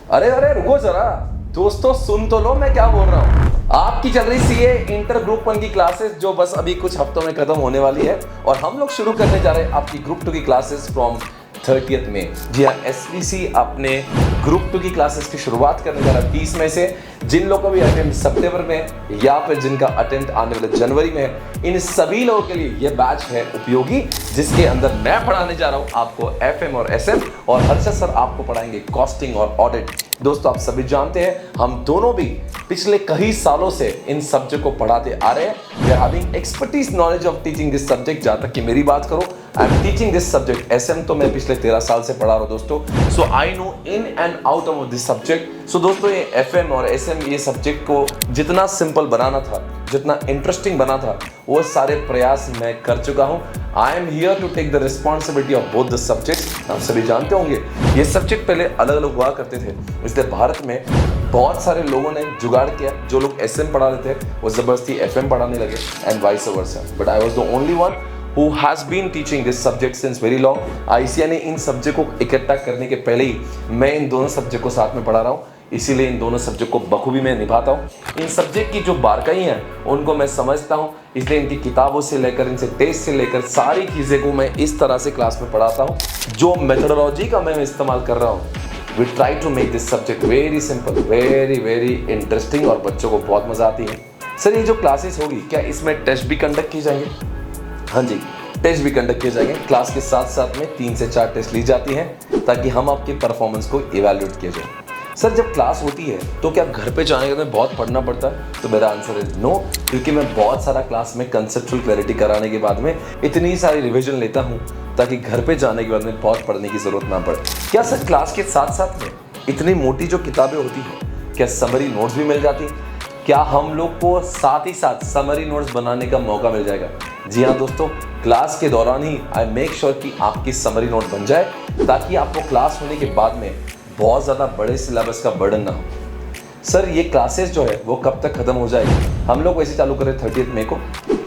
अरे अरे रुको जरा दोस्तों, सुन तो लो मैं क्या बोल रहा हूँ। आपकी चल रही सीए इंटर ग्रुप 1 की क्लासेस जो बस अभी कुछ हफ्तों में खत्म होने वाली है, और हम लोग शुरू करने जा रहे हैं आपकी ग्रुप 2 की क्लासेस फ्रॉम 30 मई। जी हाँ, एसवीसी अपने ग्रुप 2 की क्लासेस की शुरुआत करने जा रहा है 30 मई से। जिन लोगों का भी अटेंड सितंबर में या फिर जिनका अटेंड आने वाले जनवरी में है, इन सभी लोगों के लिए ये बैच है उपयोगी, जिसके अंदर मैं पढ़ाने जा रहा हूँ आपको एफएम और एसएम, और हर्षद सर आपको पढ़ाएंगे कॉस्टिंग और ऑडिट। दोस्तों आप सभी जानते हैं हम दोनों भी पिछले कई सालों से इन सब्जेक्ट को पढ़ाते आ रहे हैं। We are having expertise knowledge of teaching this subject. जहां तक कि मेरी बात करो, I am teaching this subject SM, तो मैं पिछले 13 साल से पढ़ा रहा हूं दोस्तों। So I know in and out of this subject. So दोस्तों ये एफएम और एसएम, ये सब्जेक्ट को जितना सिंपल बनाना था, जितना इंटरेस्टिंग बना था, वो सारे प्रयास मैं कर चुका हूं। I am here to take the responsibility of both the subjects. आप सभी जानते होंगे ये सब्जेक्ट पहले अलग अलग हुआ करते थे, इसलिए भारत में बहुत सारे लोगों ने जुगाड़ किया। जो लोग एसएम पढ़ा रहे थे वो जबरदस्ती एफएम पढ़ाने लगे, and vice versa. But I was the only one who has been teaching this subject since very long। ICA ने इन सब्जेक्ट को इकट्ठा करने के पहले ही मैं इन दोनों सब्जेक्ट को साथ में पढ़ा रहा हूँ, इसीलिए इन दोनों सब्जेक्ट को बखूबी मैं निभाता हूँ। इन सब्जेक्ट की जो बारकाई हैं उनको मैं समझता हूँ, इसलिए इनकी किताबों से लेकर, इनसे टेस्ट से लेकर सारी चीज़ें को मैं इस तरह से क्लास में पढ़ाता हूँ। जो मेथोडोलॉजी का मैं इस्तेमाल कर रहा हूँ, we try to make this subject very simple, very very interesting, और बच्चों को बहुत मज़ा आती है। सर ये जो क्लासेस होगी, क्या इसमें टेस्ट भी कंडक्ट किए जाएंगे? हाँ जी, टेस्ट भी कंडक्ट किए जाएंगे। क्लास के साथ साथ में 3 से 4 टेस्ट ली जाती हैं ताकि हम आपके परफॉर्मेंस को इवैल्यूएट किया जाए। सर जब क्लास होती है तो क्या घर पे जाने के बाद बहुत पढ़ना पड़ता है? तो मेरा आंसर है नो, क्योंकि मैं बहुत सारा क्लास में कंसेप्चुअल क्लैरिटी कराने के बाद में इतनी सारी रिविजन लेता हूँ ताकि घर पे जाने के बाद में बहुत पढ़ने की ज़रूरत ना पड़े। क्या सर क्लास के साथ साथ में इतनी मोटी जो किताबें होती हैं, क्या समरी नोट्स भी मिल जाती हैं? क्या हम लोग को साथ ही साथ समरी नोट्स बनाने का मौका मिल जाएगा? जी हाँ दोस्तों, क्लास के दौरान ही आई मेक श्योर कि आपकी समरी नोट बन जाए, ताकि आपको क्लास होने के बाद में बहुत ज़्यादा बड़े सिलेबस का बर्डन ना हो। सर ये क्लासेस जो है वो कब तक ख़त्म हो जाएगी? हम लोग वैसे चालू करें 30 मई को,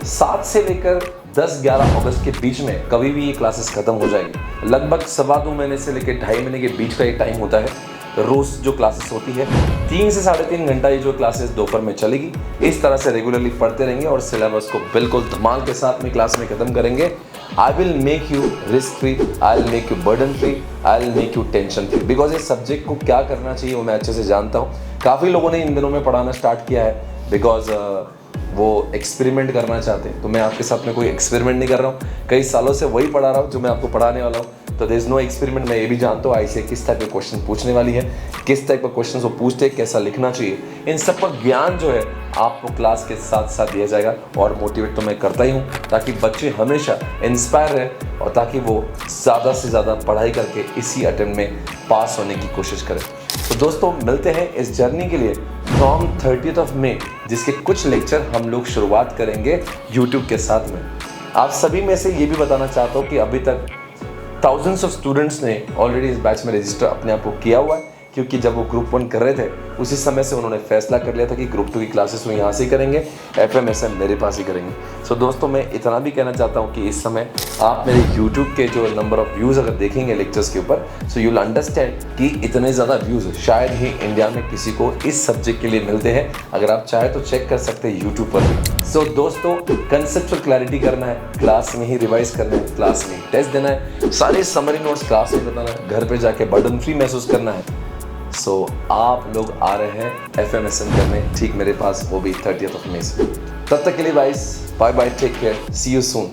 7 से लेकर 10-11 अगस्त के बीच में कभी भी ये क्लासेस ख़त्म हो जाएगी। लगभग 2.25 महीने से लेकर 2.5 महीने के बीच का एक टाइम होता है। रोज़ जो क्लासेस होती है 3 से 3.5 घंटा ये जो क्लासेस दोपहर में चलेगी। इस तरह से रेगुलरली पढ़ते रहेंगे और सिलेबस को बिल्कुल धमाल के साथ में क्लास में ख़त्म करेंगे। I will make you risk free, I will make you burden free, I will make you tension free, because इस सब्जेक्ट को क्या करना चाहिए वो मैं अच्छे से जानता हूँ। काफ़ी लोगों ने इन दिनों में पढ़ाना स्टार्ट किया है बिकॉज वो एक्सपेरिमेंट करना चाहते हैं। तो मैं आपके साथ में कोई एक्सपेरिमेंट नहीं कर रहा हूँ, कई सालों से वही पढ़ा रहा हूँ जो मैं आपको पढ़ाने वाला हूँ। तो देयर इज नो एक्सपेरिमेंट। मैं ये भी जानता हूँ आईसीए किस टाइप के क्वेश्चन पूछने वाली है, किस टाइप का क्वेश्चन वो पूछते हैं, कैसा लिखना चाहिए। इन सब पर ज्ञान जो है आपको क्लास के साथ साथ दिया जाएगा, और मोटिवेट तो मैं करता ही हूँ ताकि बच्चे हमेशा इंस्पायर रहे और ताकि वो ज़्यादा से ज़्यादा पढ़ाई करके इसी अटेम्प्ट में पास होने की कोशिश करें। तो दोस्तों मिलते हैं इस जर्नी के लिए फ्रॉम 30 मई, जिसके कुछ लेक्चर हम लोग शुरुआत करेंगे यूट्यूब के साथ में। आप सभी में से ये भी बताना चाहता हूँ कि अभी तक थाउजेंड्स ऑफ स्टूडेंट्स ने ऑलरेडी इस बैच में रजिस्टर अपने आप को किया हुआ है, क्योंकि जब वो ग्रुप 1 कर रहे थे उसी समय से उन्होंने फैसला कर लिया था कि ग्रुप 2 की क्लासेस वो यहाँ से ही करेंगे, एफएम एसएम मेरे पास ही करेंगे। सो दोस्तों मैं इतना भी कहना चाहता हूँ कि इस समय आप मेरे यूट्यूब के जो नंबर ऑफ व्यूज़ अगर देखेंगे लेक्चर्स के ऊपर, सो यू विल अंडरस्टैंड कि इतने ज़्यादा व्यूज़ शायद ही इंडिया में किसी को इस सब्जेक्ट के लिए मिलते हैं। अगर आप चाहें तो चेक कर सकते हैं यूट्यूब पर भी। सो दोस्तों कंसेप्चुअल क्लैरिटी करना है, क्लास में ही रिवाइज करना है, क्लास में ही टेस्ट देना है, सारे समरी नोट्स क्लास में बताना है, घर पे जाके बर्डन फ्री महसूस करना है। सो आप लोग आ रहे हैं एफएम एसएम करने ठीक मेरे पास, वो भी 30 मई से। तब तक के लिए guys bye bye, take care, see you soon.